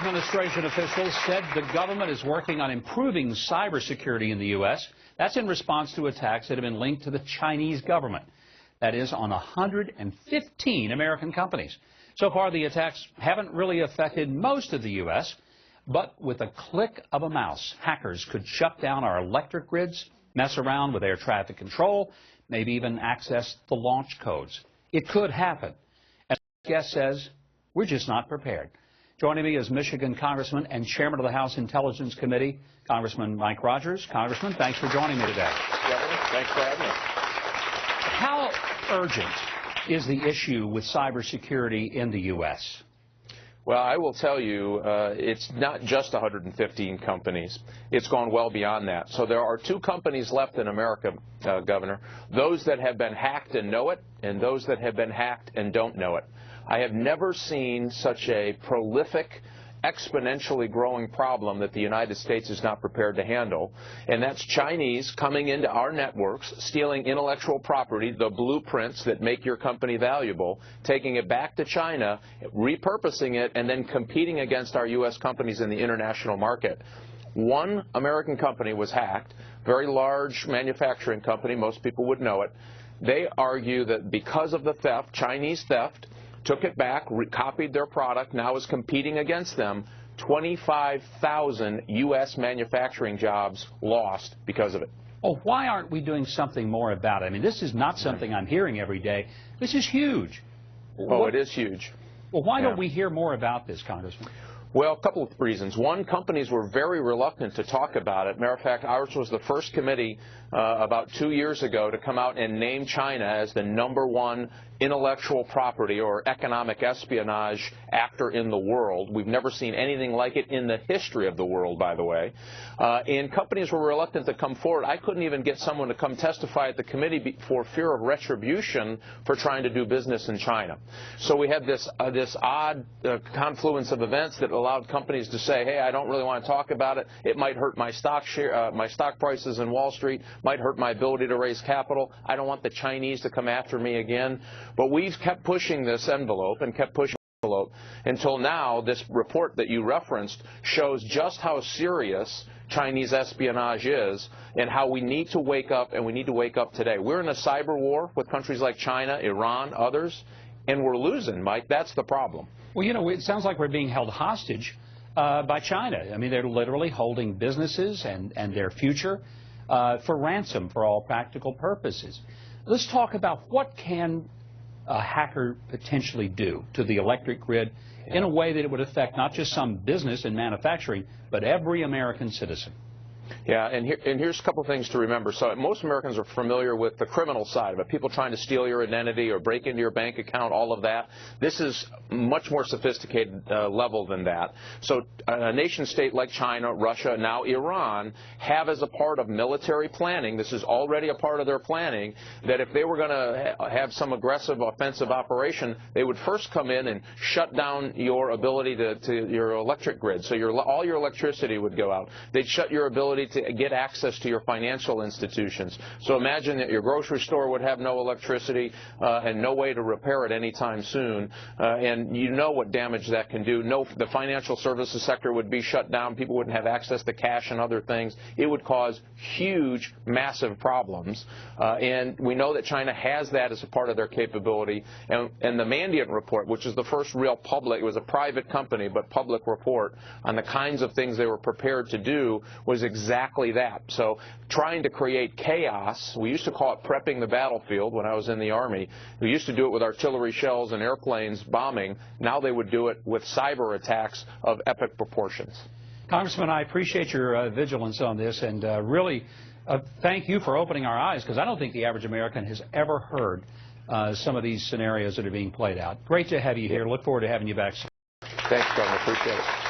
administration officials said the government is working on improving cybersecurity in the U.S. That's in response to attacks that have been linked to the Chinese government. That is on 115 American companies. So far, the attacks haven't really affected most of the U.S., but with a click of a mouse, hackers could shut down our electric grids, mess around with air traffic control, maybe even access the launch codes. It could happen. And our guest says, we're just not prepared. Joining me is Michigan Congressman and Chairman of the House Intelligence Committee, Congressman Mike Rogers. Congressman, thanks for joining me today. Governor, thanks for having me. How urgent is the issue with cybersecurity in the U.S.? Well, I will tell you, it's not just 115 companies. It's gone well beyond that. So there are two companies left in America, Governor, those that have been hacked and know it, and those that have been hacked and don't know it. I have never seen such a prolific, exponentially growing problem that the United States is not prepared to handle, and that's Chinese coming into our networks, stealing intellectual property, the blueprints that make your company valuable, taking it back to China, repurposing it, and then competing against our U.S. companies in the international market. One American company was hacked, very large manufacturing company, most people would know it. They argue that because of the theft, Chinese theft, took it back, copied their product, now is competing against them. 25,000 U.S. manufacturing jobs lost because of it. Oh, why aren't we doing something more about it? I mean, this is not something I'm hearing every day. This is huge. Oh, it is huge. Well, why don't we hear more about this, Congressman? Well, a couple of reasons. One, companies were very reluctant to talk about it. Matter of fact, ours was the first committee about 2 years ago to come out and name China as the #1 intellectual property or economic espionage actor in the world. We've never seen anything like it in the history of the world, by the way. And companies were reluctant to come forward. I couldn't even get someone to come testify at the committee for fear of retribution for trying to do business in China. So we had this odd confluence of events that allowed companies to say, hey, I don't really want to talk about it. It might hurt my stock prices in Wall Street, might hurt my ability to raise capital. I don't want the Chinese to come after me again. But we've kept pushing this envelope and kept pushing the envelope until now this report that you referenced shows just how serious Chinese espionage is and how we need to wake up, and we need to wake up today. We're in a cyber war with countries like China, Iran, others, and we're losing, Mike. That's the problem. Well, you know, it sounds like we're being held hostage by China. I mean, they're literally holding businesses and their future for ransom for all practical purposes. Let's talk about what can a hacker potentially do to the electric grid in a way that it would affect not just some business and manufacturing, but every American citizen. Yeah, and here's a couple things to remember. So most Americans are familiar with the criminal side of it, people trying to steal your identity or break into your bank account, all of that. This is much more sophisticated level than that. So a nation state like China, Russia, now Iran, have as a part of military planning, this is already a part of their planning, that if they were going to have some aggressive offensive operation, they would first come in and shut down your ability to your electric grid. So all your electricity would go out. They'd shut your ability to get access to your financial institutions. So imagine that your grocery store would have no electricity and no way to repair it anytime soon. And you know what damage that can do. The financial services sector would be shut down. People wouldn't have access to cash and other things. It would cause huge, massive problems. And we know that China has that as a part of their capability. And the Mandiant report, which is the first real public, it was a private company, but public report on the kinds of things they were prepared to do, was exactly that. So trying to create chaos, we used to call it prepping the battlefield when I was in the Army. We used to do it with artillery shells and airplanes bombing. Now they would do it with cyber attacks of epic proportions. Congressman, I appreciate your vigilance on this, and really thank you for opening our eyes, because I don't think the average American has ever heard some of these scenarios that are being played out. Great to have you here. Look forward to having you back soon. Thanks, Governor. Appreciate it.